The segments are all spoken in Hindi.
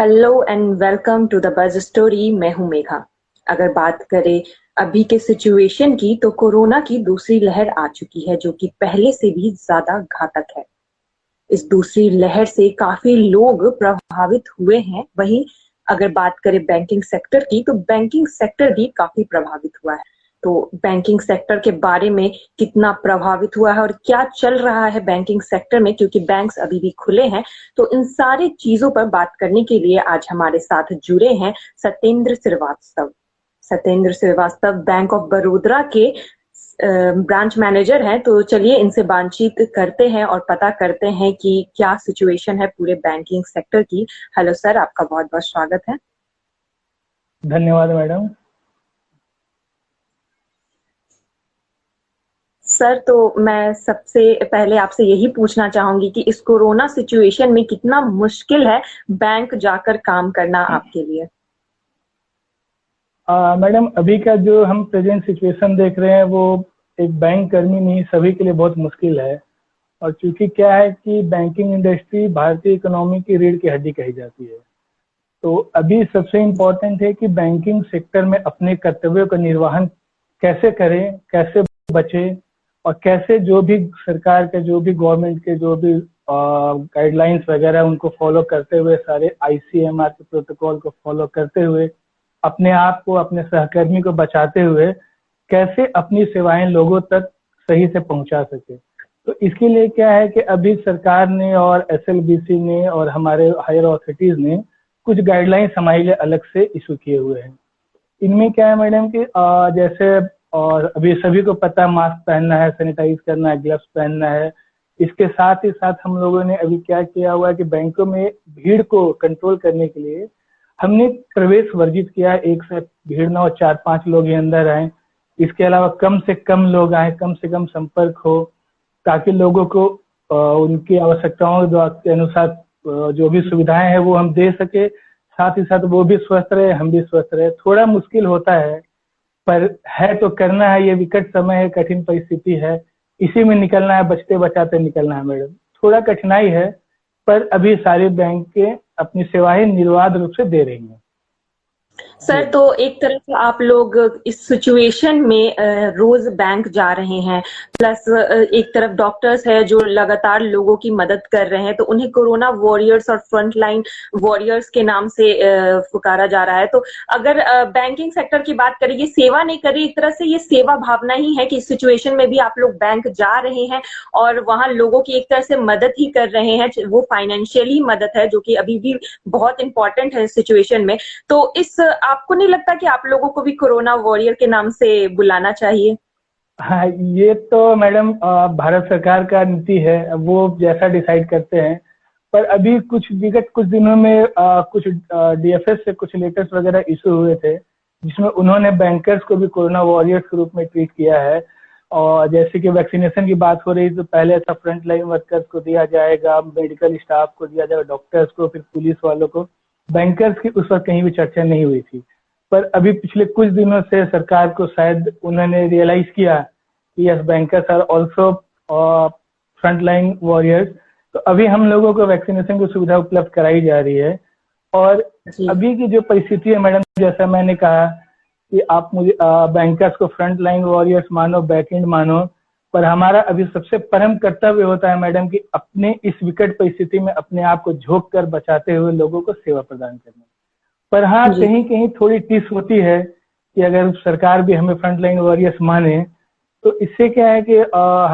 Hello and welcome to the buzz story. मैं हूं मेघा। अगर बात करें अभी के सिचुएशन की तो कोरोना की दूसरी लहर आ चुकी है जो कि पहले से भी ज्यादा घातक है। इस दूसरी लहर से काफी लोग प्रभावित हुए हैं। वहीं अगर बात करें बैंकिंग सेक्टर की तो बैंकिंग सेक्टर भी काफी प्रभावित हुआ है। तो बैंकिंग सेक्टर के बारे में कितना प्रभावित हुआ है और क्या चल रहा है बैंकिंग सेक्टर में, क्योंकि बैंक्स अभी भी खुले हैं, तो इन सारी चीजों पर बात करने के लिए आज हमारे साथ जुड़े हैं सत्येंद्र श्रीवास्तव। सत्येंद्र श्रीवास्तव बैंक ऑफ बड़ौदा के ब्रांच मैनेजर हैं। तो चलिए इनसे बातचीत करते हैं और पता करते हैं कि क्या सिचुएशन है पूरे बैंकिंग सेक्टर की। हेलो सर, आपका बहुत बहुत स्वागत है। धन्यवाद मैडम। सर, तो मैं सबसे पहले आपसे यही पूछना चाहूंगी कि इस कोरोना सिचुएशन में कितना मुश्किल है बैंक जाकर काम करना आपके लिए। मैडम, अभी का जो हम प्रेजेंट सिचुएशन देख रहे हैं वो एक बैंक कर्मी नहीं, सभी के लिए बहुत मुश्किल है। और क्योंकि क्या है कि बैंकिंग इंडस्ट्री भारतीय इकोनॉमी की रीढ़ की हड्डी कही जाती है, तो अभी सबसे इम्पोर्टेंट है कि बैंकिंग सेक्टर में अपने कर्तव्यों का निर्वहन कैसे करें, कैसे बचे, और कैसे जो भी सरकार के, जो भी गवर्नमेंट के जो भी गाइडलाइंस वगैरह उनको फॉलो करते हुए, सारे आईसीएमआर के प्रोटोकॉल को फॉलो करते हुए, अपने आप को, अपने सहकर्मी को बचाते हुए कैसे अपनी सेवाएं लोगों तक सही से पहुंचा सके। तो इसके लिए क्या है कि अभी सरकार ने और एसएलबीसी ने और हमारे हायर अथॉरिटीज ने कुछ गाइडलाइंस हमारे लिए अलग से इशू किए हुए हैं। इनमें क्या है मैडम कि जैसे और अभी सभी को पता है, मास्क पहनना है, सैनिटाइज करना है, ग्लव्स पहनना है। इसके साथ ही साथ हम लोगों ने अभी क्या किया हुआ है कि बैंकों में भीड़ को कंट्रोल करने के लिए हमने प्रवेश वर्जित किया। एक से भीड़ ना हो, 4-5 लोग ही अंदर आए। इसके अलावा कम से कम लोग आए, कम से कम संपर्क हो, ताकि लोगों को उनकी आवश्यकताओं के अनुसार जो भी सुविधाएं हैं वो हम दे सके। साथ ही साथ वो भी स्वस्थ रहे, हम भी स्वस्थ रहे। थोड़ा मुश्किल होता है, पर है तो करना है। ये विकट समय है, कठिन परिस्थिति है, इसी में निकलना है, बचते बचाते निकलना है मैडम। थोड़ा कठिनाई है, पर अभी सारी बैंकें अपनी सेवाएं निर्बाध रूप से दे रही हैं। सर, तो एक तरफ आप लोग इस सिचुएशन में रोज बैंक जा रहे हैं, प्लस एक तरफ डॉक्टर्स है जो लगातार लोगों की मदद कर रहे हैं, तो उन्हें कोरोना वॉरियर्स और फ्रंट लाइन वॉरियर्स के नाम से पुकारा जा रहा है। तो अगर बैंकिंग सेक्टर की बात करें, ये सेवा नहीं कर रही, एक तरह से ये सेवा भावना ही है कि इस सिचुएशन में भी आप लोग बैंक जा रहे हैं और वहां लोगों की एक तरह से मदद ही कर रहे हैं। वो फाइनेंशियली मदद है जो कि अभी भी बहुत इंपॉर्टेंट है इस सिचुएशन में। तो इस आपको नहीं लगता कि आप लोगों को भी कोरोना वॉरियर के नाम से बुलाना चाहिए? हाँ, ये तो मैडम भारत सरकार का नीति है, वो जैसा डिसाइड करते हैं। पर अभी विगत कुछ दिनों में कुछ डीएफएस से कुछ लेटर्स वगैरह इशू हुए थे, जिसमें उन्होंने बैंकर्स को भी कोरोना वॉरियर्स के रूप में ट्रीट किया है। और जैसे कि वैक्सीनेशन की बात हो रही, तो पहले ऐसा फ्रंट लाइन वर्कर्स को दिया जाएगा, मेडिकल स्टाफ को दिया जाएगा, डॉक्टर्स को, फिर पुलिस वालों को। बैंकर्स की उस वक्त कहीं भी चर्चा नहीं हुई थी। पर अभी पिछले कुछ दिनों से सरकार को शायद उन्होंने रियलाइज किया कि yes, bankers are also front line warriors. तो अभी हम लोगों को वैक्सीनेशन की सुविधा उपलब्ध कराई जा रही है। और अभी की जो परिस्थिति है मैडम, जैसा मैंने कहा कि आप मुझे बैंकर्स को फ्रंट लाइन वॉरियर्स मानो, बैकएंड मानो, पर हमारा अभी सबसे परम कर्तव्य होता है मैडम कि अपने इस विकट परिस्थिति में अपने आप को झोंक कर बचाते हुए लोगों को सेवा प्रदान करना। पर हाँ, कहीं कहीं थोड़ी टिस होती है कि अगर सरकार भी हमें फ्रंट लाइन वॉरियर्स माने, तो इससे क्या है कि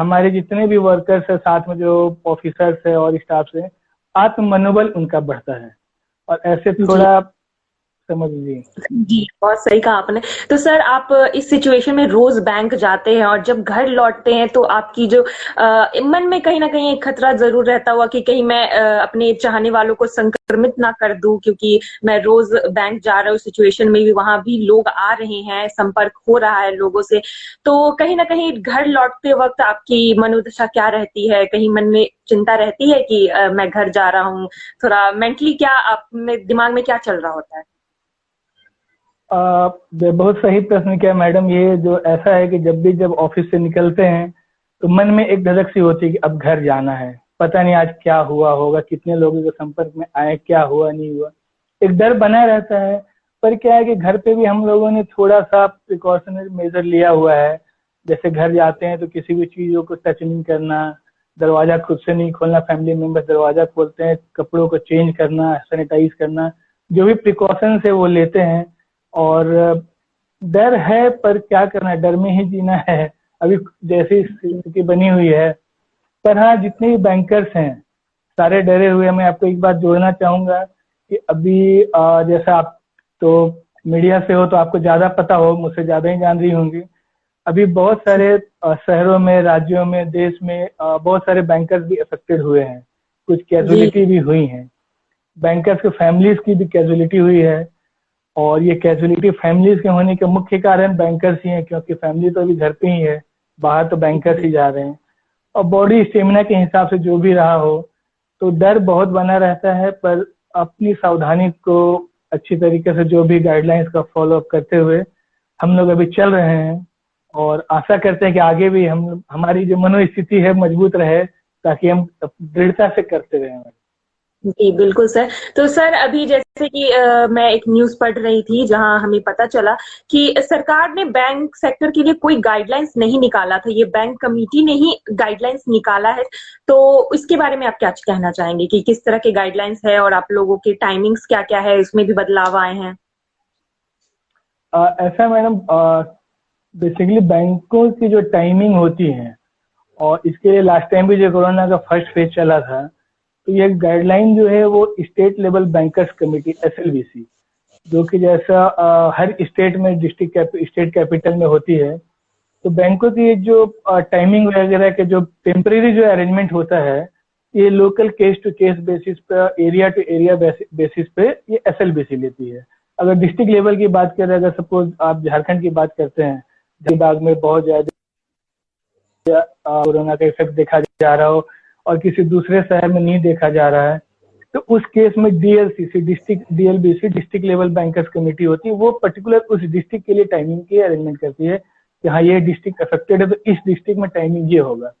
हमारे जितने भी वर्कर्स है, साथ में जो ऑफिसर्स है और स्टाफ है, आत्म मनोबल उनका बढ़ता है। और ऐसे थोड़ा समझ लीजिए। जी, बहुत सही कहा आपने। तो सर, आप इस सिचुएशन में रोज बैंक जाते हैं और जब घर लौटते हैं तो आपकी जो मन में कहीं ना कहीं एक खतरा जरूर रहता हुआ कि कहीं मैं अपने चाहने वालों को संक्रमित ना कर दूं, क्योंकि मैं रोज बैंक जा रहा हूँ, सिचुएशन में भी वहां भी लोग आ रहे हैं, संपर्क हो रहा है लोगों से। तो कहीं ना कहीं घर लौटते वक्त आपकी मनोदशा क्या रहती है? कहीं मन में चिंता रहती है कि मैं घर जा रहा हूँ? थोड़ा मेंटली क्या आप में दिमाग में क्या चल रहा होता है? बहुत सही प्रश्न किया मैडम। ये जो ऐसा है कि जब ऑफिस से निकलते हैं तो मन में एक धड़क सी होती है कि अब घर जाना है, पता नहीं आज क्या हुआ होगा, कितने लोगों के संपर्क में आए, क्या हुआ नहीं हुआ। एक डर बना रहता है। पर क्या है कि घर पे भी हम लोगों ने थोड़ा सा प्रिकॉशनरी मेजर लिया हुआ है। जैसे घर जाते हैं तो किसी भी चीजों को टच नहीं करना, दरवाजा खुद से नहीं खोलना, फैमिली मेंबर दरवाजा खोलते हैं, कपड़ों को चेंज करना, सैनिटाइज करना, जो भी प्रिकॉशंस है वो लेते हैं। और डर है, पर क्या करना है, डर में ही जीना है अभी जैसी स्थिति बनी हुई है। पर हाँ, जितने भी बैंकर्स हैं सारे डरे हुए हैं। मैं आपको एक बात जोड़ना चाहूंगा कि अभी जैसा आप तो मीडिया से हो तो आपको ज्यादा पता हो, मुझसे ज्यादा ही जान रही होंगी। अभी बहुत सारे शहरों में, राज्यों में, देश में बहुत सारे बैंकर्स भी अफेक्टेड हुए हैं, कुछ जी कैजुअलिटी भी हुई हैं। बैंकर्स के फैमिलीज की भी कैजुअलिटी हुई है। और ये कैजुअलिटी फैमिलीज के होने के मुख्य कारण बैंकर्स ही हैं, क्योंकि फैमिली तो अभी घर पे ही है, बाहर तो बैंकर्स ही जा रहे हैं। और बॉडी स्टेमिना के हिसाब से जो भी रहा हो, तो डर बहुत बना रहता है। पर अपनी सावधानी को अच्छी तरीके से जो भी गाइडलाइंस का फॉलो अप करते हुए हम लोग अभी चल रहे हैं। और आशा करते हैं कि आगे भी हम हमारी जो मनोस्थिति है मजबूत रहे, ताकि हम दृढ़ता से करते रहें। जी बिल्कुल सर। तो सर अभी जैसे कि मैं एक न्यूज पढ़ रही थी जहां हमें पता चला कि सरकार ने बैंक सेक्टर के लिए कोई गाइडलाइंस नहीं निकाला था, ये बैंक कमेटी ने ही गाइडलाइंस निकाला है। तो इसके बारे में आप क्या कहना चाहेंगे कि किस तरह के गाइडलाइंस है और आप लोगों की टाइमिंग्स क्या क्या है, इसमें भी बदलाव आए हैं? ऐसा मैडम, बेसिकली बैंकों की जो टाइमिंग होती है, और इसके लिए लास्ट टाइम भी जो कोरोना का फर्स्ट फेज चला था, तो ये गाइडलाइन जो है वो state level bankers committee SLBC, जो कि जैसा हर स्टेट में स्टेट कैपिटल में होती है, तो बैंकों की जो टाइमिंग वगैरह के जो टेम्परेरी जो अरेंजमेंट होता है, ये local case to case basis पे, एरिया टू एरिया बेसिस पे ये SLBC लेती है। अगर डिस्ट्रिक्ट लेवल की बात करें, अगर सपोज आप झारखंड की बात करते हैं, बाग में बहुत ज्यादा कोरोना का इफेक्ट देखा जा रहा हो और किसी दूसरे शहर में नहीं देखा जा रहा है, तो उस केस में DLBC district level bankers committee होती है। वो पर्टिकुलर उस डिस्ट्रिक्ट के लिए टाइमिंग की अरेंजमेंट करती है कि हाँ, ये डिस्ट्रिक्ट अफेक्टेड है तो इस डिस्ट्रिक्ट में टाइमिंग ये होगा।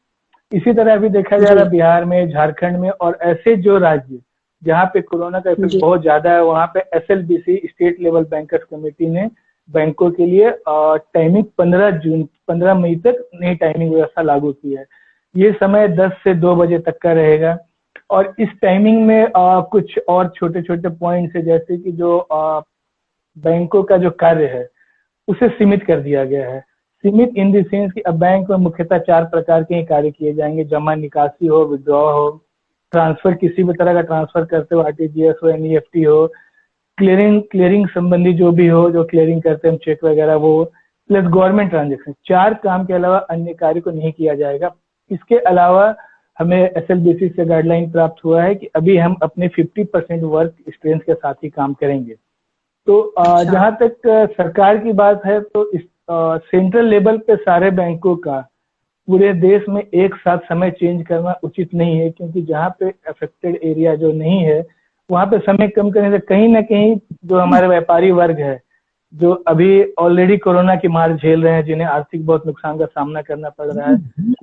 इसी तरह अभी देखा जा रहा है बिहार में, झारखंड में, और ऐसे जो राज्य जहाँ पे कोरोना का इफेक्ट बहुत ज्यादा है, वहाँ पे SLBC state level bankers committee ने बैंकों के लिए टाइमिंग 15 मई तक नई टाइमिंग व्यवस्था लागू की है। ये समय 10 से 2 बजे तक का रहेगा। और इस टाइमिंग में कुछ और छोटे छोटे पॉइंट्स है, जैसे कि जो बैंकों का जो कार्य है उसे सीमित कर दिया गया है। सीमित इन द सेंस कि अब बैंक में मुख्यतः 4 प्रकार के ही कार्य किए जाएंगे: जमा निकासी हो, विड्रॉ हो, ट्रांसफर किसी भी तरह का ट्रांसफर करते हो, RTGS हो, NEFT हो, क्लियरिंग संबंधी जो भी हो, जो क्लियरिंग करते हैं चेक वगैरह, वो प्लस गवर्नमेंट ट्रांजेक्शन। 4 काम के अलावा अन्य कार्य को नहीं किया जाएगा। इसके अलावा हमें SLBC से गाइडलाइन प्राप्त हुआ है कि अभी हम अपने 50% वर्क स्ट्रेंथ के साथ ही काम करेंगे। तो जहां तक सरकार की बात है, तो इस सेंट्रल लेवल पे सारे बैंकों का पूरे देश में एक साथ समय चेंज करना उचित नहीं है, क्योंकि जहाँ पे अफेक्टेड एरिया जो नहीं है वहां पे समय कम करने से कहीं ना कहीं जो हमारे व्यापारी वर्ग है, जो अभी ऑलरेडी कोरोना की मार झेल रहे हैं, जिन्हें आर्थिक बहुत नुकसान का सामना करना पड़ रहा है,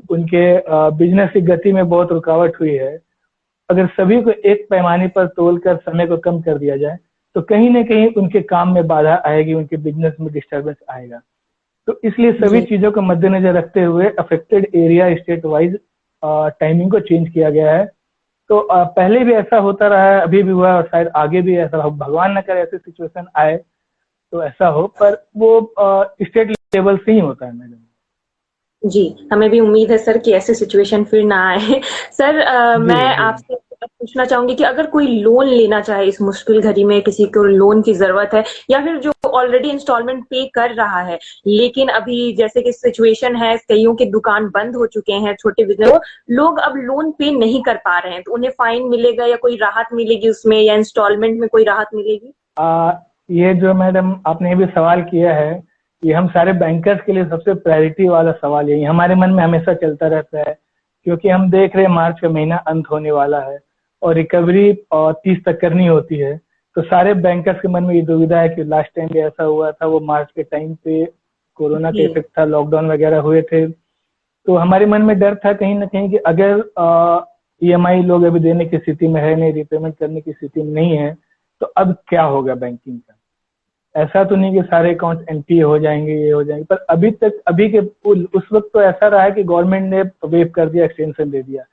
उनके बिजनेस की गति में बहुत रुकावट हुई है। अगर सभी को एक पैमाने पर तोलकर समय को कम कर दिया जाए, तो कहीं ना कहीं उनके काम में बाधा आएगी, उनके बिजनेस में डिस्टर्बेंस आएगा। तो इसलिए सभी चीजों को मद्देनजर रखते हुए affected area state wise timing को चेंज किया गया है। तो पहले भी ऐसा होता रहा है, अभी भी हुआ और शायद आगे भी ऐसा हो, भगवान न करे ऐसी सिचुएशन आए तो ऐसा हो, पर वो स्टेट लेवल से ही होता है मैडम। जी, हमें भी उम्मीद है सर कि ऐसी सिचुएशन फिर ना आए। सर मैं आपसे पूछना चाहूंगी कि अगर कोई लोन लेना चाहे इस मुश्किल घड़ी में, किसी को लोन की जरूरत है, या फिर जो ऑलरेडी इंस्टॉलमेंट पे कर रहा है, लेकिन अभी जैसे कि सिचुएशन है, कईयों के दुकान बंद हो चुके हैं, छोटे बिजनेस, तो लोग अब लोन पे नहीं कर पा रहे हैं, तो उन्हें फाइन मिलेगा या कोई राहत मिलेगी उसमें, या इंस्टॉलमेंट में कोई राहत मिलेगी? ये जो मैडम आपने भी सवाल किया है, ये हम सारे बैंकर्स के लिए सबसे प्रायोरिटी वाला सवाल है। हमारे मन में हमेशा चलता रहता है, क्योंकि हम देख रहे हैं मार्च का महीना अंत होने वाला है और रिकवरी 30 तक करनी होती है। तो सारे बैंकर्स के मन में ये दुविधा है कि लास्ट टाइम भी ऐसा हुआ था, वो मार्च के टाइम पे कोरोना का इफेक्ट था, लॉकडाउन वगैरह हुए थे, तो हमारे मन में डर था कहीं ना कहीं कि अगर EMI लोग अभी देने की स्थिति में है नहीं, रिपेमेंट करने की स्थिति में नहीं है, तो अब क्या होगा बैंकिंग का? ऐसा तो नहीं कि सारे अकाउंट एनपीए हो जाएंगे, ये हो जाएंगे, पर अभी तक, अभी के उस वक्त तो ऐसा रहा है कि गवर्नमेंट ने वेव कर दिया, एक्सटेंशन दे दिया,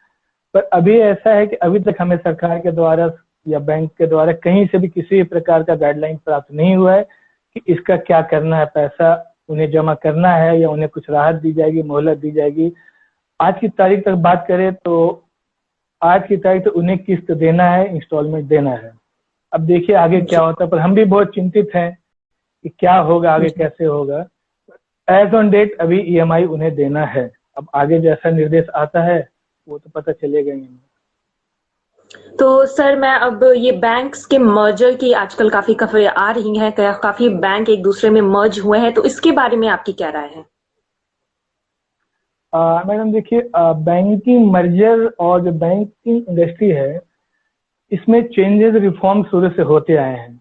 पर अभी ऐसा है कि अभी तक हमें सरकार के द्वारा या बैंक के द्वारा कहीं से भी किसी भी प्रकार का गाइडलाइन प्राप्त नहीं हुआ है कि इसका क्या करना है, पैसा उन्हें जमा करना है या उन्हें कुछ राहत दी जाएगी, मोहलत दी जाएगी। आज की तारीख तक बात करें तो आज की तारीख तक उन्हें किस्त देना है, इंस्टॉलमेंट देना है। अब देखिए आगे क्या होता है, पर हम भी बहुत चिंतित हैं कि क्या होगा आगे, कैसे होगा। एज ऑन डेट अभी ईएमआई उन्हें देना है। अब आगे जैसा निर्देश आता है वो तो पता चलेगा ही नहीं। तो सर मैं अब ये बैंक्स के मर्जर की आजकल काफी खबरें आ रही हैं, काफी बैंक एक दूसरे में मर्ज हुए हैं, तो इसके बारे में आपकी क्या राय है? मैडम देखिए, बैंकिंग मर्जर और जो बैंकिंग इंडस्ट्री है, इसमें चेंजेस, रिफॉर्म शुरू से होते आए हैं।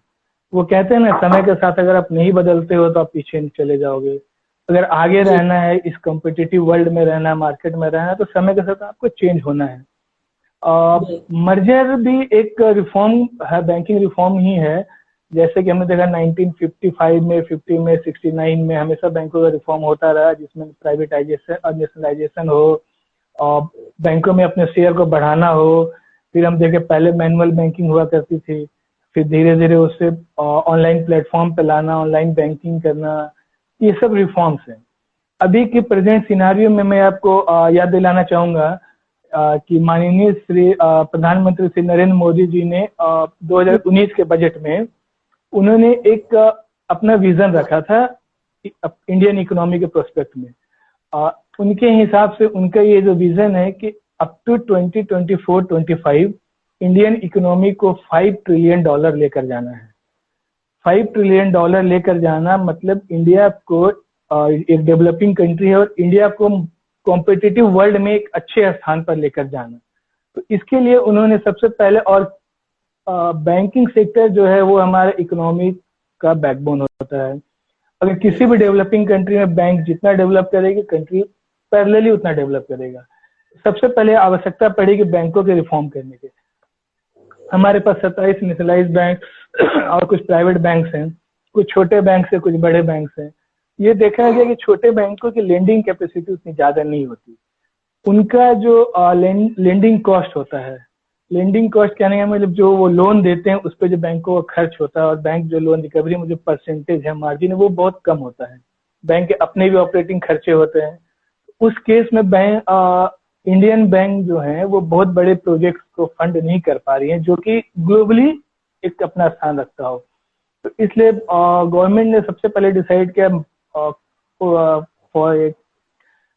वो कहते हैं ना, समय के साथ अगर आप नहीं बदलते हो तो आप पीछे चले जाओगे। अगर आगे रहना है, इस कॉम्पिटिटिव वर्ल्ड में रहना है, मार्केट में रहना है, तो समय के साथ आपको चेंज होना है। मर्जर भी एक रिफॉर्म है, बैंकिंग रिफॉर्म ही है। जैसे कि हमने देखा 1955 में, 50 में, 69 में हमेशा बैंकों का रिफॉर्म होता रहा, जिसमें प्राइवेटाइजेशन और नेशनलाइजेशन हो और बैंकों में अपने शेयर को बढ़ाना हो। फिर हम देखे पहले मैनुअल बैंकिंग हुआ करती थी, फिर धीरे धीरे उससे ऑनलाइन प्लेटफॉर्म पे लाना, ऑनलाइन बैंकिंग करना, ये सब रिफॉर्म्स हैं। अभी के प्रेजेंट सिनारियो में मैं आपको याद दिलाना चाहूंगा कि माननीय श्री प्रधानमंत्री श्री नरेंद्र मोदी जी ने 2019 के बजट में उन्होंने एक अपना विजन रखा था इंडियन इकोनॉमी के प्रोस्पेक्ट में। उनके हिसाब से उनका ये जो विजन है कि अप टू 2024-25 इंडियन इकोनॉमी को $5 ट्रिलियन लेकर जाना है। $5 ट्रिलियन लेकर जाना मतलब इंडिया को, एक डेवलपिंग कंट्री है और इंडिया को कॉम्पिटिटिव वर्ल्ड में एक अच्छे स्थान पर लेकर जाना। तो इसके लिए उन्होंने सबसे पहले, और बैंकिंग सेक्टर जो है वो हमारे इकोनॉमी का बैकबोन होता है। अगर किसी भी डेवलपिंग कंट्री में बैंक जितना डेवलप करेगी, कंट्री पैरेलली उतना डेवलप करेगा। सबसे पहले आवश्यकता पड़ेगी बैंकों के रिफॉर्म करने के। हमारे पास 27 नेशनलाइज बैंक और कुछ प्राइवेट बैंक्स हैं, कुछ छोटे बैंक है, कुछ बड़े बैंक हैं। ये देखा गया कि छोटे बैंकों की लेंडिंग कैपेसिटी उतनी ज्यादा नहीं होती। उनका जो लेंडिंग कॉस्ट होता है, लेंडिंग कॉस्ट कहने का मतलब जो वो लोन देते हैं उस पर जो बैंकों का खर्च होता है और बैंक जो लोन रिकवरी में जो परसेंटेज है, मार्जिन है, वो बहुत कम होता है। बैंक के अपने भी ऑपरेटिंग खर्चे होते हैं। उस केस में बैंक, इंडियन बैंक जो है वो बहुत बड़े प्रोजेक्ट्स को फंड नहीं कर पा रही है, जो कि ग्लोबली एक अपना स्थान रखता हो। तो इसलिए गवर्नमेंट ने सबसे पहले डिसाइड किया फॉर एक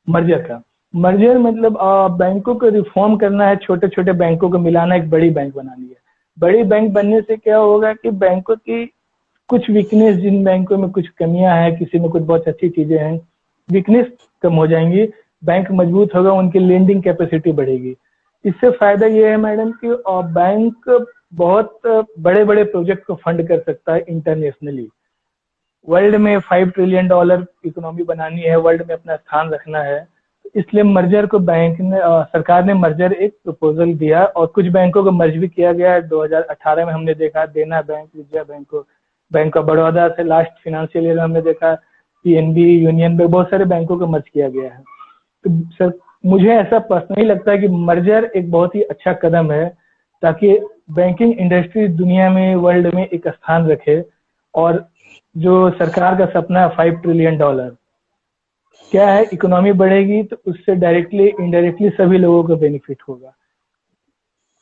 मर्जर का। मर्जर मतलब बैंकों को रिफॉर्म करना है, छोटे छोटे बैंकों को मिलाना, एक बड़ी बैंक बनानी है। बड़ी बैंक बनने से क्या होगा कि बैंकों की कुछ वीकनेस, जिन बैंकों में कुछ कमियां हैं, किसी में कुछ बहुत अच्छी चीजें हैं, वीकनेस कम हो जाएंगी, बैंक मजबूत होगा, उनकी लेंडिंग कैपेसिटी बढ़ेगी। इससे फायदा ये है मैडम कि बैंक बहुत बड़े बड़े प्रोजेक्ट को फंड कर सकता है इंटरनेशनली। वर्ल्ड में $5 ट्रिलियन इकोनॉमी बनानी है, वर्ल्ड में अपना स्थान रखना है, इसलिए मर्जर को बैंक ने, सरकार ने मर्जर एक प्रपोजल दिया और कुछ बैंकों को मर्ज भी किया गया है। 2018 में हमने देखा देना बैंक, विजया बैंक को बैंक ऑफ बड़ौदा से, लास्ट फाइनेंशियल ईयर में हमने देखा पीएनबी, यूनियन बैंक, बहुत सारे बैंकों को मर्ज किया गया है। तो सर मुझे ऐसा पर्सनली लगता है कि मर्जर एक बहुत ही अच्छा कदम है ताकि बैंकिंग इंडस्ट्री दुनिया में, वर्ल्ड में एक स्थान रखे। और जो सरकार का सपना है $5 ट्रिलियन, क्या है, इकोनॉमी बढ़ेगी तो उससे डायरेक्टली इनडायरेक्टली सभी लोगों को बेनिफिट होगा।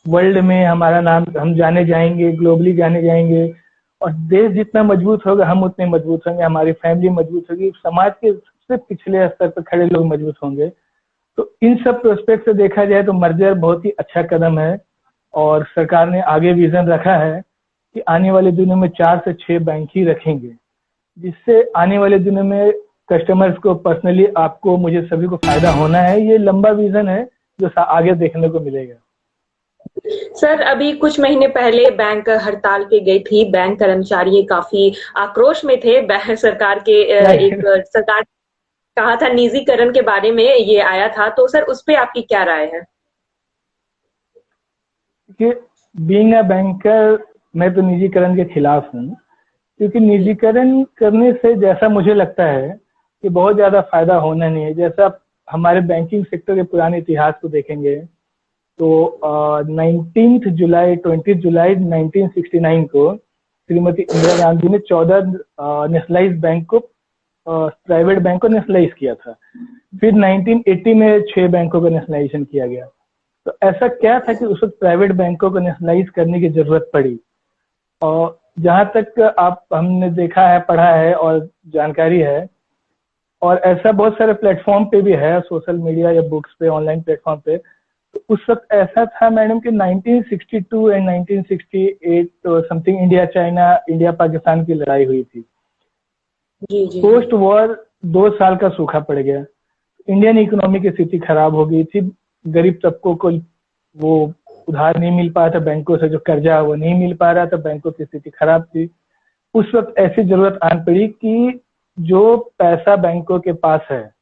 वर्ल्ड में हमारा नाम, हम जाने जाएंगे, ग्लोबली जाने जाएंगे, और देश जितना मजबूत होगा हम उतने मजबूत होंगे, हमारी फैमिली मजबूत होगी, समाज के सबसे पिछले स्तर पर खड़े लोग मजबूत होंगे। तो इन सब प्रोस्पेक्ट से देखा जाए तो मर्जर बहुत ही अच्छा कदम है और सरकार ने आगे विजन रखा है कि आने वाले दिनों में 4 से 6 बैंक ही रखेंगे, जिससे आने वाले दिनों में कस्टमर्स को, पर्सनली आपको, मुझे, सभी को फायदा होना है। ये लंबा विजन है जो आगे देखने को मिलेगा। सर अभी कुछ महीने पहले बैंक हड़ताल पे गई थी, बैंक कर्मचारी काफी आक्रोश में थे सरकार के, एक सरकार कहा था निजीकरण के बारे में ये आया था, तो सर उस पे आपकी क्या राय है? कि बीइंग अ बैंकर, मैं तो निजीकरण के खिलाफ हूँ, क्योंकि निजीकरण करने से जैसा मुझे लगता है कि बहुत ज्यादा फायदा होना नहीं है। जैसा आप हमारे बैंकिंग सेक्टर के पुराने इतिहास को देखेंगे तो 20 जुलाई 1969 को श्रीमती इंदिरा गांधी ने 14 नेशनलाइज बैंक को प्राइवेट बैंक को नेशनलाइज किया था। फिर 1980 में 6 बैंकों का नेशनलाइजेशन किया गया। तो ऐसा क्या था कि उस वक्त प्राइवेट बैंकों को नेशनलाइज करने की जरूरत पड़ी। और जहां तक आप हमने देखा है, पढ़ा है और जानकारी है, और ऐसा बहुत सारे प्लेटफॉर्म पे भी है, सोशल मीडिया या बुक्स पे, ऑनलाइन प्लेटफॉर्म पे। तो उस वक्त ऐसा था मैडम कि 1962 and 1968 something India China, India Pakistan की लड़ाई हुई थी। जी जी पोस्ट वॉर 2 साल का सूखा पड़ गया। इंडियन इकोनॉमी की स्थिति खराब हो गई थी। गरीब तबकों को वो उधार नहीं मिल पा रहा था बैंकों से, जो कर्जा वो नहीं मिल पा रहा था, बैंकों की स्थिति खराब थी। उस वक्त ऐसी जरूरत आन पड़ी कि जो पैसा बैंकों के पास है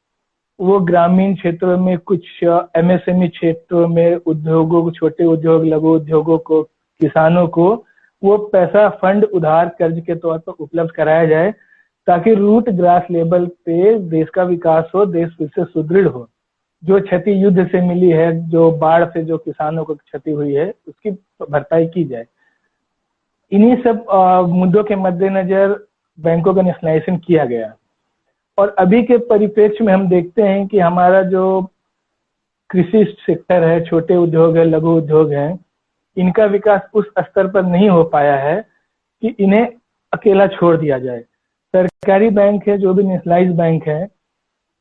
वो ग्रामीण क्षेत्रों में, कुछ एमएसएमई क्षेत्रों में उद्योगों को, छोटे उद्योग, लघु उद्योगों को, किसानों को वो पैसा फंड उधार कर्ज के तौर पर उपलब्ध कराया जाए, ताकि रूट ग्रास लेवल पे देश का विकास हो, देश फिर से सुदृढ़ हो। जो क्षति युद्ध से मिली है, जो बाढ़ से जो किसानों को क्षति हुई है, उसकी भरपाई की जाए। इन्हीं सब मुद्दों के मद्देनजर बैंकों का नेशनलाइजेशन किया गया। और अभी के परिप्रेक्ष्य में हम देखते हैं कि हमारा जो कृषि सेक्टर है, छोटे उद्योग है, लघु उद्योग है, इनका विकास उस स्तर पर नहीं हो पाया है कि इन्हें अकेला छोड़ दिया जाए। सरकारी बैंक है, जो भी नेशनलाइज बैंक है,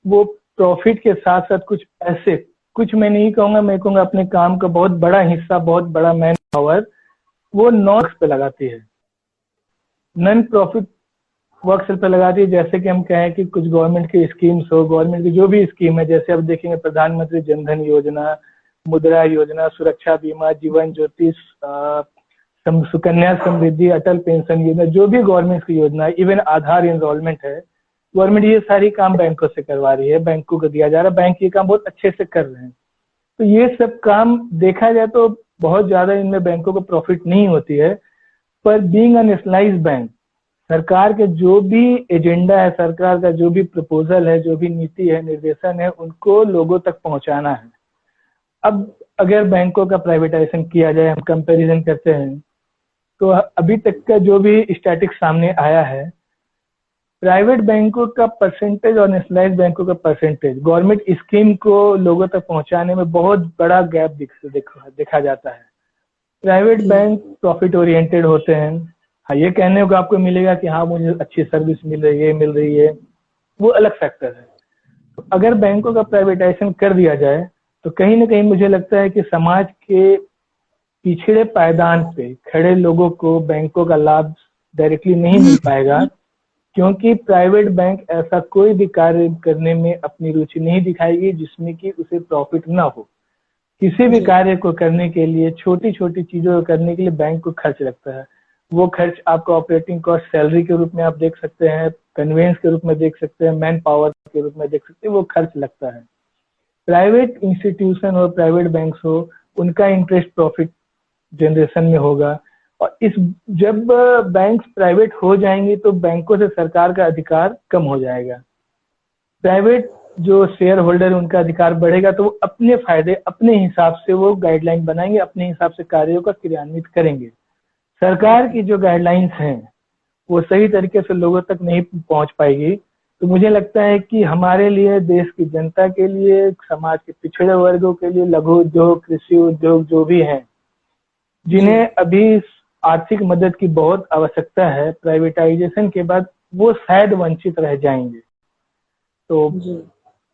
वो प्रॉफिट के साथ साथ कुछ पैसे, कुछ मैं नहीं कहूंगा, मैं कहूंगा अपने काम का बहुत बड़ा हिस्सा, बहुत बड़ा मैन पावर वो नॉन पे लगाती है, नॉन प्रॉफिट वर्क पे लगाती है। जैसे कि हम कहें कि कुछ गवर्नमेंट की स्कीम्स हो, गवर्नमेंट की जो भी स्कीम है, जैसे अब देखेंगे प्रधानमंत्री जनधन योजना, मुद्रा योजना, सुरक्षा बीमा, जीवन ज्योति, सुकन्या समृद्धि, अटल पेंशन योजना, जो भी गवर्नमेंट की योजना है, इवन आधार एनरोलमेंट है, गवर्नमेंट ये सारी काम बैंकों से करवा रही है, बैंकों को दिया जा रहा है, बैंक ये काम बहुत अच्छे से कर रहे हैं। तो ये सब काम देखा जाए तो बहुत ज्यादा इनमें बैंकों को प्रॉफिट नहीं होती है। पर बीइंग अ नेशनलाइज बैंक, सरकार के जो भी एजेंडा है, सरकार का जो भी प्रपोजल है, जो भी नीति है, निर्देशन है, उनको लोगों तक पहुंचाना है। अब अगर बैंकों का प्राइवेटाइजेशन किया जाए, हम कंपैरिजन करते हैं, तो अभी तक का जो भी स्टैटिक सामने आया है, प्राइवेट बैंकों का परसेंटेज और नेशनलाइज बैंकों का परसेंटेज गवर्नमेंट स्कीम को लोगों तक पहुंचाने में बहुत बड़ा गैप देखा जाता है। प्राइवेट बैंक प्रॉफिट ओरिएंटेड होते हैं। हाँ, ये कहने को आपको मिलेगा कि हाँ मुझे अच्छी सर्विस मिल रही है, वो अलग फैक्टर है। तो अगर बैंकों का प्राइवेटाइजेशन कर दिया जाए तो कहीं ना कहीं मुझे लगता है कि समाज के पिछड़े पायदान पे खड़े लोगों को बैंकों का लाभ डायरेक्टली नहीं मिल पाएगा, क्योंकि प्राइवेट बैंक ऐसा कोई भी कार्य करने में अपनी रुचि नहीं दिखाएगी जिसमें कि उसे प्रॉफिट ना हो। किसी भी कार्य को करने के लिए, छोटी छोटी चीजों को करने के लिए बैंक को खर्च लगता है। वो खर्च आपका ऑपरेटिंग कॉस्ट सैलरी के रूप में आप देख सकते हैं, कन्वेंस के रूप में देख सकते हैं, मैन पावर के रूप में देख सकते हैं, वो खर्च लगता है। प्राइवेट इंस्टीट्यूशन हो, प्राइवेट बैंक हो, उनका इंटरेस्ट प्रॉफिट जनरेशन में होगा। और जब बैंक प्राइवेट हो जाएंगी तो बैंकों से सरकार का अधिकार कम हो जाएगा। प्राइवेट जो शेयर होल्डर, उनका अधिकार बढ़ेगा, तो वो अपने फायदे, अपने हिसाब से वो गाइडलाइन बनाएंगे, अपने हिसाब से कार्यों का क्रियान्वित करेंगे। सरकार की जो गाइडलाइंस हैं वो सही तरीके से लोगों तक नहीं पहुंच पाएगी। तो मुझे लगता है कि हमारे लिए, देश की जनता के लिए, समाज के पिछड़े वर्गों के लिए, लघु उद्योग, कृषि उद्योग जो भी हैं, जिन्हें अभी आर्थिक मदद की बहुत आवश्यकता है, प्राइवेटाइजेशन के बाद वो शायद वंचित रह जाएंगे। तो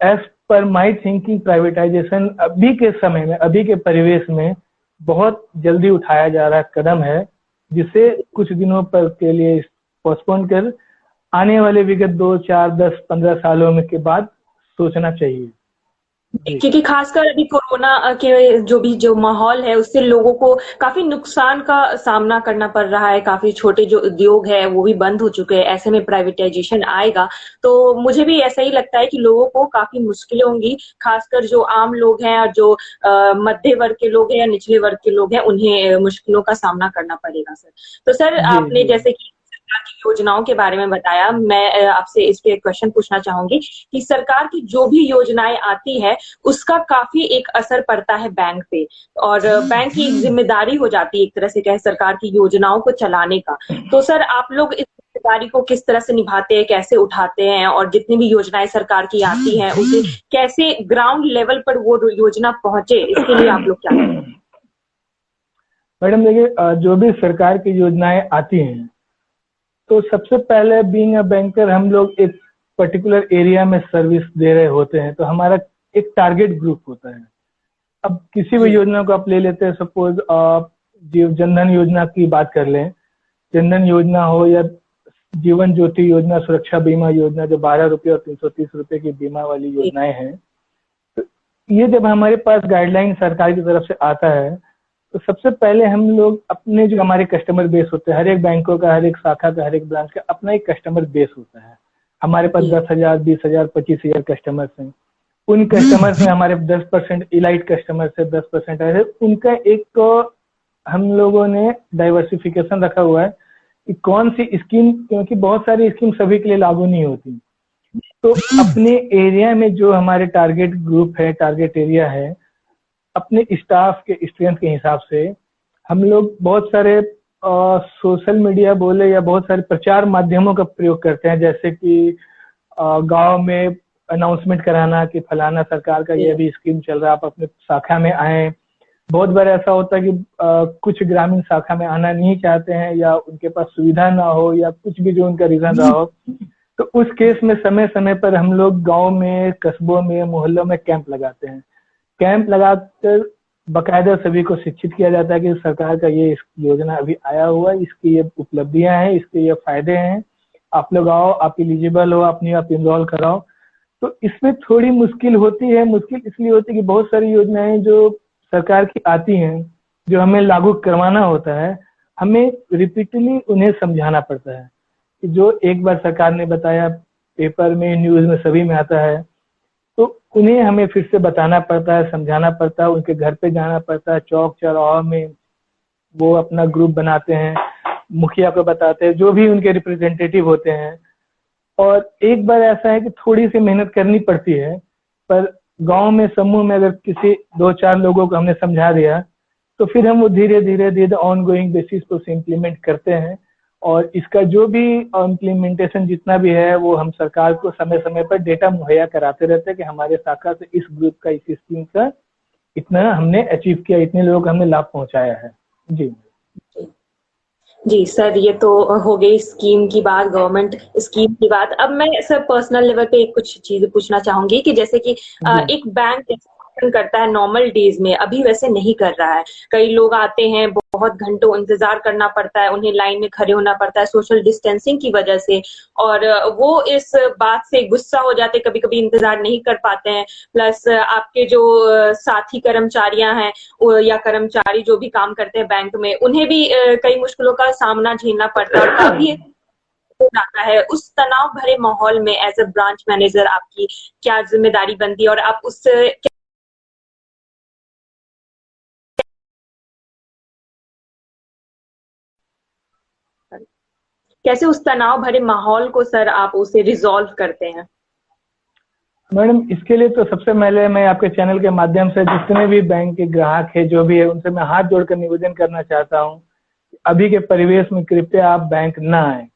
as per my thinking, privatisation अभी के समय में, अभी के परिवेश में बहुत जल्दी उठाया जा रहा कदम है, जिसे कुछ दिनों पर के लिए पोस्टपोन कर आने वाले विगत 2, 4, 10, 15 सालों में के बाद सोचना चाहिए। जी क्योंकि खासकर अभी कोरोना के जो माहौल है उससे लोगों को काफी नुकसान का सामना करना पड़ रहा है। काफी छोटे जो उद्योग है वो भी बंद हो चुके हैं। ऐसे में प्राइवेटाइजेशन आएगा तो मुझे भी ऐसा ही लगता है कि लोगों को काफी मुश्किलें होंगी। खासकर जो आम लोग हैं और जो मध्य वर्ग के लोग हैं या निचले वर्ग के लोग हैं उन्हें मुश्किलों का सामना करना पड़ेगा सर। तो सर जी आपने जी। जैसे कि सरकार की योजनाओं के बारे में बताया, मैं आपसे इस पे एक क्वेश्चन पूछना चाहूंगी कि सरकार की जो भी योजनाएं आती है उसका काफी एक असर पड़ता है बैंक पे, और बैंक की एक जिम्मेदारी हो जाती है एक तरह से कहे सरकार की योजनाओं को चलाने का। तो सर आप लोग इस जिम्मेदारी को किस तरह से निभाते हैं, कैसे उठाते हैं, और जितनी भी योजनाएं सरकार की आती हैं उसे कैसे ग्राउंड लेवल पर वो योजना पहुंचे, इसके लिए आप लोग क्या करते हैं? मैडम देखिए, जो भी सरकार की योजनाएं आती हैं तो सबसे पहले बीइंग अ बैंकर हम लोग एक पर्टिकुलर एरिया में सर्विस दे रहे होते हैं, तो हमारा एक टारगेट ग्रुप होता है। अब किसी भी जी योजना को आप ले लेते हैं, सपोज आप जीव जनधन योजना की बात कर लें। जनधन योजना हो या जीवन ज्योति योजना, सुरक्षा बीमा योजना, जो 12 रुपये और 330 रुपये की बीमा वाली जी योजनाएं हैं, तो ये जब हमारे पास गाइडलाइन सरकार की तरफ से आता है तो सबसे पहले हम लोग अपने जो हमारे कस्टमर बेस होते हैं, हर एक बैंकों का, हर एक शाखा का, हर एक ब्रांच का अपना एक कस्टमर बेस होता है। हमारे पास जी 10,000, 20,000, 25,000 कस्टमर्स हैं। उन कस्टमर्स में हमारे 10% इलाइट कस्टमर्स है, 10% ऐसे उनका एक हम लोगों ने डाइवर्सिफिकेशन रखा हुआ है कि कौन सी स्कीम, क्योंकि बहुत सारी स्कीम सभी के लिए लागू नहीं होती। तो अपने एरिया में जो हमारे टारगेट ग्रुप है, टारगेट एरिया है, अपने स्टाफ के स्ट्रेंथ के हिसाब से हम लोग बहुत सारे सोशल मीडिया बोले या बहुत सारे प्रचार माध्यमों का प्रयोग करते हैं, जैसे कि गांव में अनाउंसमेंट कराना कि फलाना सरकार का ये जी भी स्कीम चल रहा है, आप अपने शाखा में आए। बहुत बार ऐसा होता है कि कुछ ग्रामीण शाखा में आना नहीं चाहते हैं या उनके पास सुविधा ना हो या कुछ भी जो उनका रीजन रहा हो, तो उस केस में समय समय पर हम लोग गांव में, कस्बों में, मोहल्लों में कैंप लगाते हैं। कैंप लगाकर बकायदा सभी को शिक्षित किया जाता है कि सरकार का ये योजना अभी आया हुआ है, इसकी ये उपलब्धियां हैं, इसके ये फायदे हैं, आप लोग आओ, आप एलिजिबल हो, अपनी आप इनरोल कराओ। तो इसमें थोड़ी मुश्किल होती है। मुश्किल इसलिए होती है कि बहुत सारी योजनाएं जो सरकार की आती हैं, जो हमें लागू करवाना होता है, हमें रिपीटली उन्हें समझाना पड़ता है कि जो एक बार सरकार ने बताया, पेपर में, न्यूज में, सभी में आता है, तो उन्हें हमें फिर से बताना पड़ता है, समझाना पड़ता है, उनके घर पे जाना पड़ता है, चौक चौराहों में वो अपना ग्रुप बनाते हैं, मुखिया को बताते हैं, जो भी उनके रिप्रेजेंटेटिव होते हैं। और एक बार ऐसा है कि थोड़ी सी मेहनत करनी पड़ती है, पर गांव में समूह में अगर किसी 2-4 लोगों को हमने समझा दिया तो फिर हम वो धीरे धीरे धीरे ऑन गोइंग बेसिस पर उसे इम्प्लीमेंट करते हैं। और इसका जो भी इम्प्लीमेंटेशन जितना भी है वो हम सरकार को समय समय पर डेटा मुहैया कराते रहते हैं कि हमारे शाखा से इस ग्रुप का, इस स्कीम का इतना हमने अचीव किया, इतने लोगों को हमने लाभ पहुंचाया है। जी जी जी सर, ये तो हो गई स्कीम की बात, गवर्नमेंट स्कीम की बात। अब मैं सर पर्सनल लेवल पे कुछ चीजें पूछना चाहूंगी कि जैसे कि जी। एक बैंक जैसे फंक्शन करता है नॉर्मल डेज में, अभी वैसे नहीं कर रहा है। कई लोग आते हैं, बहुत घंटों इंतजार करना पड़ता है, उन्हें लाइन में खड़े होना पड़ता है सोशल डिस्टेंसिंग की वजह से, और वो इस बात से गुस्सा हो जाते, कभी कभी इंतजार नहीं कर पाते हैं। प्लस आपके जो साथी कर्मचारियां हैं या कर्मचारी जो भी काम करते हैं बैंक में, उन्हें भी कई मुश्किलों का सामना झेलना पड़ता है और काफी हो जाता है। उस तनाव भरे माहौल में एज अ ब्रांच मैनेजर आपकी क्या जिम्मेदारी बनती है, और आप उससे कैसे उस तनाव भरे माहौल को सर आप उसे रिजॉल्व करते हैं? मैडम, इसके लिए तो सबसे पहले मैं आपके चैनल के माध्यम से जितने भी बैंक के ग्राहक है, जो भी है, उनसे मैं हाथ जोड़कर निवेदन करना चाहता हूँ, अभी के परिवेश में कृपया आप बैंक ना आए।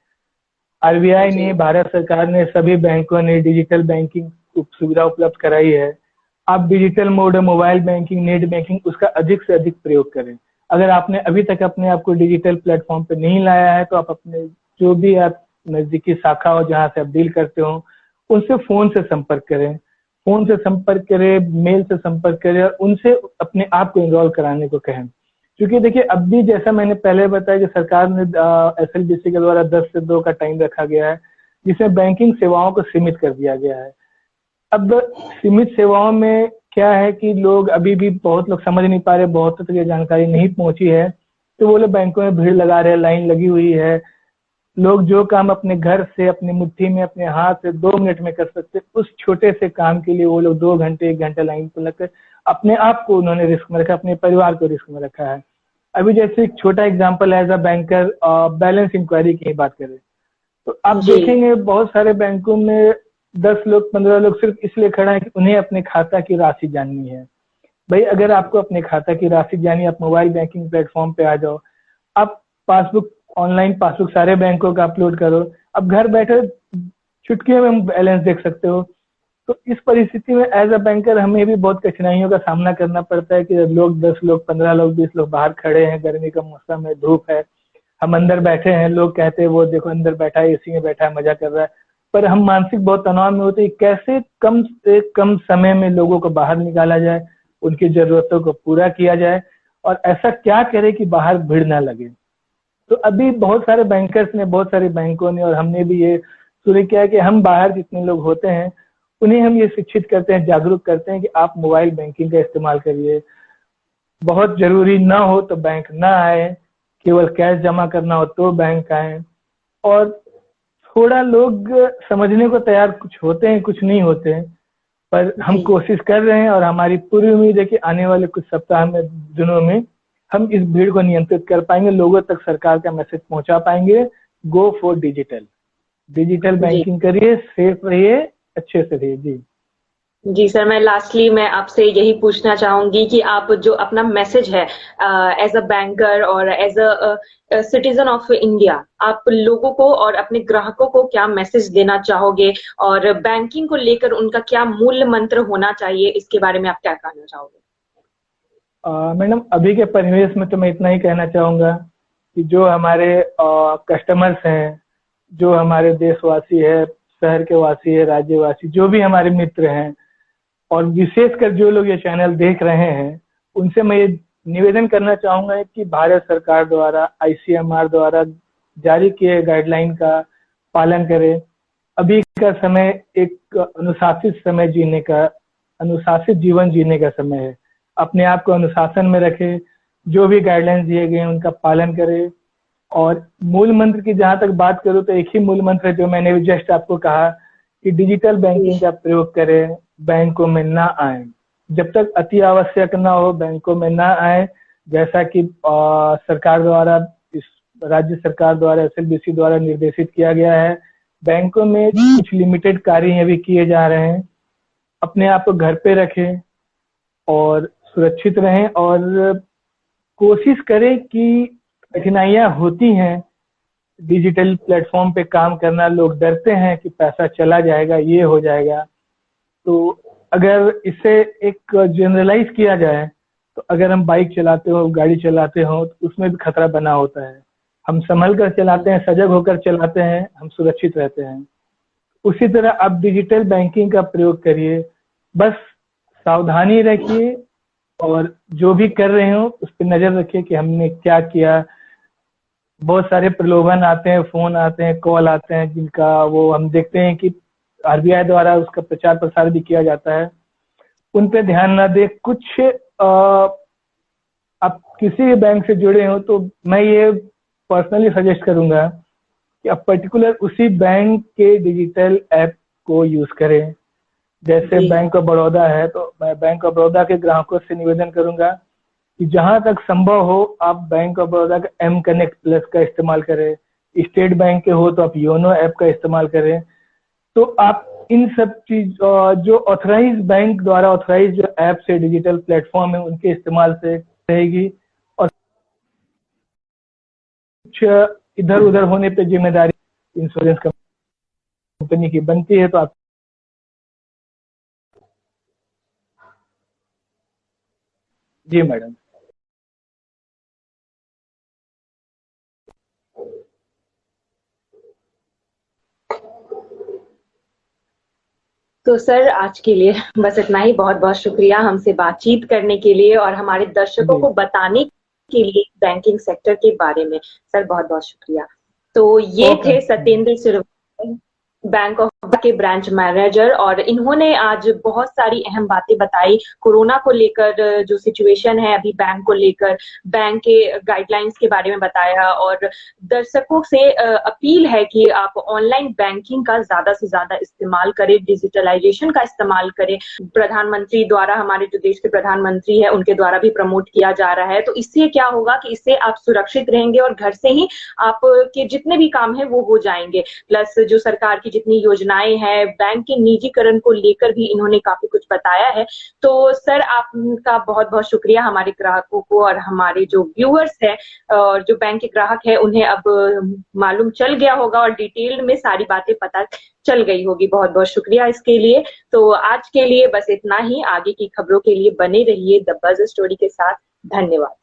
आरबीआई जी ने, भारत सरकार ने, सभी बैंकों ने डिजिटल बैंकिंग सुविधा उपलब्ध कराई है। आप digital mode, mobile banking, net banking, उसका अधिक से अधिक प्रयोग करें। अगर आपने अभी तक अपने आप को डिजिटल प्लेटफॉर्म पे नहीं लाया है तो आप अपने जो भी आप नजदीकी शाखा हो जहाँ से आप डील करते हो, उनसे फोन से संपर्क करें। फोन से संपर्क करें, मेल से संपर्क करें और उनसे अपने आप को इनरोल कराने को कहें। क्योंकि देखिए, अब भी जैसा मैंने पहले बताया कि सरकार ने एसएलबीसी के द्वारा 10 से 2 का टाइम रखा गया है, जिसमें बैंकिंग सेवाओं को सीमित कर दिया गया है। अब सीमित सेवाओं में क्या है कि लोग अभी भी बहुत लोग समझ नहीं पा रहे, बहुत तक ये जानकारी नहीं पहुंची है, तो वो लोग बैंकों में भीड़ लगा रहे हैं, लाइन लगी हुई है। लोग जो काम अपने घर से, अपनी मुट्ठी में, अपने हाथ से 2 मिनट में कर सकते, उस छोटे से काम के लिए वो लोग 2 घंटे 1 घंटा लाइन पर लगकर अपने आप को उन्होंने रिस्क में रखा, अपने परिवार को रिस्क में रखा है। अभी जैसे एक छोटा example as a banker, balance enquiry की बात करें तो आप जी देखेंगे बहुत सारे बैंकों में 10 लोग 15 लोग सिर्फ इसलिए खड़ा है कि उन्हें अपने खाता की राशि जाननी है। भाई अगर आपको अपने खाता की राशि जानी, आप मोबाइल बैंकिंग प्लेटफॉर्म पे आ जाओ, आप पासबुक, ऑनलाइन पासबुक सारे बैंकों का अपलोड करो, अब घर बैठे चुटकियों में हम बैलेंस देख सकते हो। तो इस परिस्थिति में एज अ बैंकर हमें भी बहुत कठिनाइयों का सामना करना पड़ता है कि लोग 10 लोग 15 लोग 20 लोग बाहर खड़े हैं, गर्मी का मौसम है, धूप है, हम अंदर बैठे हैं, लोग कहते हैं वो देखो अंदर बैठा है, एसी में बैठा है, मजा कर रहा है, पर हम मानसिक बहुत तनाव में होते हैं। कैसे कम से कम समय में लोगों को बाहर निकाला जाए, उनकी जरूरतों को पूरा किया जाए, और ऐसा क्या करे कि बाहर भीड़ ना लगे। तो अभी बहुत सारे बैंकर्स ने, बहुत सारे बैंकों ने और हमने भी ये शुरू किया है कि हम बाहर जितने लोग होते हैं उन्हें हम ये शिक्षित करते हैं, जागरूक करते हैं कि आप मोबाइल बैंकिंग का इस्तेमाल करिए, बहुत जरूरी ना हो तो बैंक ना आए, केवल कैश जमा करना हो तो बैंक आए। और थोड़ा लोग समझने को तैयार कुछ होते हैं, कुछ नहीं होते हैं, पर हम जी कोशिश कर रहे हैं और हमारी पूरी उम्मीद है कि आने वाले कुछ सप्ताह में, दिनों में हम इस भीड़ को नियंत्रित कर पाएंगे, लोगों तक सरकार का मैसेज पहुंचा पाएंगे। गो फॉर डिजिटल, डिजिटल जी बैंकिंग करिए, सेफ रहिए, अच्छे से रहिए। जी जी सर, मैं लास्टली मैं आपसे यही पूछना चाहूंगी कि आप जो अपना मैसेज है एज अ बैंकर और as a citizen of India, आप लोगों को और अपने ग्राहकों को क्या मैसेज देना चाहोगे, और बैंकिंग को लेकर उनका क्या मूल मंत्र होना चाहिए, इसके बारे में आप क्या कहना चाहोगे? मैडम अभी के परिवेश में तो मैं इतना ही कहना चाहूंगा कि जो हमारे कस्टमर्स हैं, जो हमारे देशवासी है, शहर के वासी है, राज्यवासी, जो भी हमारे मित्र हैं, और विशेषकर जो लोग ये चैनल देख रहे हैं, उनसे मैं ये निवेदन करना चाहूंगा कि भारत सरकार द्वारा, आईसीएमआर द्वारा जारी किए गाइडलाइन का पालन करें। अभी का समय एक अनुशासित समय जीने का, अनुशासित जीवन जीने का समय है। अपने आप को अनुशासन में रखें, जो भी गाइडलाइंस दिए गए हैं उनका पालन करें। और मूल मंत्र की जहां तक बात करूं तो एक ही मूल मंत्र है जो मैंने भी जस्ट आपको कहा कि डिजिटल बैंकिंग का प्रयोग करें, बैंकों में ना आए, जब तक अति आवश्यक ना हो बैंकों में ना आए। जैसा कि सरकार द्वारा, इस राज्य सरकार द्वारा, एसएलबीसी द्वारा निर्देशित किया गया है, बैंकों में कुछ लिमिटेड कार्य अभी किए जा रहे हैं। अपने आप को घर पे रखें और सुरक्षित रहें, और कोशिश करें कि कठिनाइयां होती हैं डिजिटल प्लेटफॉर्म पे काम करना, लोग डरते हैं कि पैसा चला जाएगा, ये हो जाएगा। तो अगर इसे एक जनरलाइज किया जाए तो अगर हम बाइक चलाते हो, गाड़ी चलाते हो, तो उसमें भी खतरा बना होता है। हम संभल कर चलाते हैं, सजग होकर चलाते हैं, हम सुरक्षित रहते हैं। उसी तरह आप डिजिटल बैंकिंग का प्रयोग करिए, बस सावधानी रखिए, और जो भी कर रहे हो उस पर नजर रखिए कि हमने क्या किया। बहुत सारे प्रलोभन आते हैं, फोन आते हैं, कॉल आते हैं, जिनका वो हम देखते हैं कि आरबीआई द्वारा उसका प्रचार प्रसार भी किया जाता है, उन पे ध्यान ना दे। कुछ आप किसी भी बैंक से जुड़े हो तो मैं ये पर्सनली सजेस्ट करूंगा कि आप पर्टिकुलर उसी बैंक के डिजिटल ऐप को यूज करें। जैसे जी बैंक ऑफ बड़ौदा है तो मैं बैंक ऑफ बड़ौदा के ग्राहकों से निवेदन करूंगा कि जहां तक संभव हो आप बैंक ऑफ बड़ौदा का एम कनेक्ट प्लस का इस्तेमाल करें। स्टेट बैंक के हो तो आप योनो ऐप का इस्तेमाल करें। तो आप इन सब चीज जो ऑथराइज बैंक द्वारा ऑथराइज जो ऐप्स है, डिजिटल प्लेटफॉर्म है, उनके इस्तेमाल से रहेगी। और कुछ इधर उधर होने पे जिम्मेदारी इंश्योरेंस कंपनी की बनती है। तो आप जी मैडम। तो सर आज के लिए बस इतना ही। बहुत बहुत शुक्रिया हमसे बातचीत करने के लिए और हमारे दर्शकों जी को बताने के लिए बैंकिंग सेक्टर के बारे में। सर बहुत बहुत शुक्रिया। तो ये ओके। थे सत्येंद्र सिरवल, बैंक ऑफ के ब्रांच मैनेजर, और इन्होंने आज बहुत सारी अहम बातें बताई कोरोना को लेकर, जो सिचुएशन है अभी बैंक को लेकर, बैंक के गाइडलाइंस के बारे में बताया। और दर्शकों से अपील है कि आप ऑनलाइन बैंकिंग का ज्यादा से ज्यादा इस्तेमाल करें, डिजिटलाइजेशन का इस्तेमाल करें। प्रधानमंत्री द्वारा, हमारे जो देश के प्रधानमंत्री है उनके द्वारा भी प्रमोट किया जा रहा है। तो इससे क्या होगा कि इससे आप सुरक्षित रहेंगे और घर से ही आपके जितने भी काम है वो हो जाएंगे। प्लस जो सरकार की जितनी योजनाएं हैं, बैंक के निजीकरण को लेकर भी इन्होंने काफी कुछ बताया है। तो सर, आपका बहुत बहुत शुक्रिया हमारे ग्राहकों को, और हमारे जो व्यूअर्स है और जो बैंक के ग्राहक है उन्हें अब मालूम चल गया होगा और डिटेल्ड में सारी बातें पता चल गई होगी। बहुत बहुत शुक्रिया इसके लिए। तो आज के लिए बस इतना ही। आगे की खबरों के लिए बने रहिए द बज़ स्टोरी के साथ। धन्यवाद।